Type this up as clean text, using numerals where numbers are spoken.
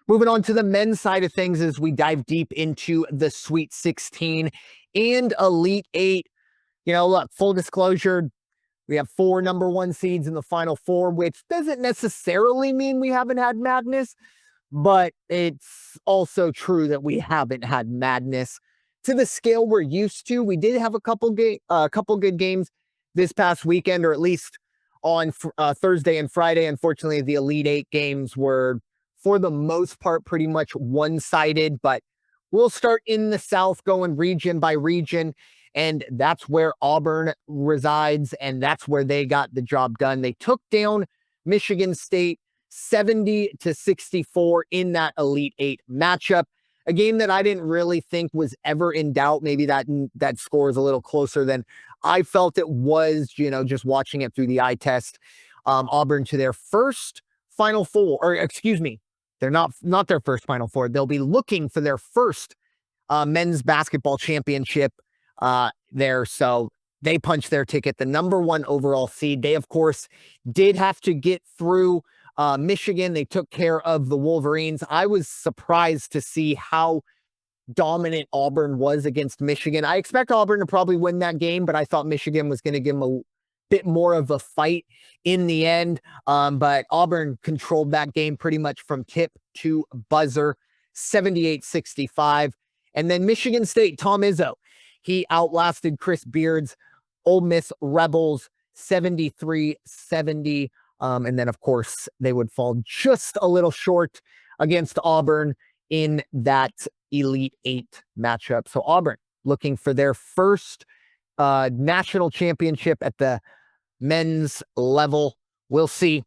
Moving on to the men's side of things as we dive deep into the Sweet 16 and Elite 8. Look, full disclosure, we have 4 number 1 seeds in the Final Four, which doesn't necessarily mean we haven't had madness, but it's also true that we haven't had madness to the scale we're used to. We did have a couple good games this past weekend, or at least on Thursday and Friday. Unfortunately, the Elite 8 games were, for the most part, pretty much one-sided, but we'll start in the South, going region by region, and that's where Auburn resides, and that's where they got the job done. They took down Michigan State 70-64 in that Elite 8 matchup, a game that I didn't really think was ever in doubt. Maybe that score is a little closer than I felt it was, just watching it through the eye test. Auburn to their first Final Four, or excuse me, they're not their first Final Four. They'll be looking for their first men's basketball championship there. So they punched their ticket, the number 1 overall seed. They, of course, did have to get through Michigan. They took care of the Wolverines. I was surprised to see how dominant Auburn was against Michigan. I expect Auburn to probably win that game, but I thought Michigan was going to give them a bit more of a fight in the end. But Auburn controlled that game pretty much from tip to buzzer, 78-65. And then Michigan State, Tom Izzo, he outlasted Chris Beard's Ole Miss Rebels 73-70. And then, of course, they would fall just a little short against Auburn in that Elite 8 matchup. So Auburn looking for their first national championship at the men's level. We'll see.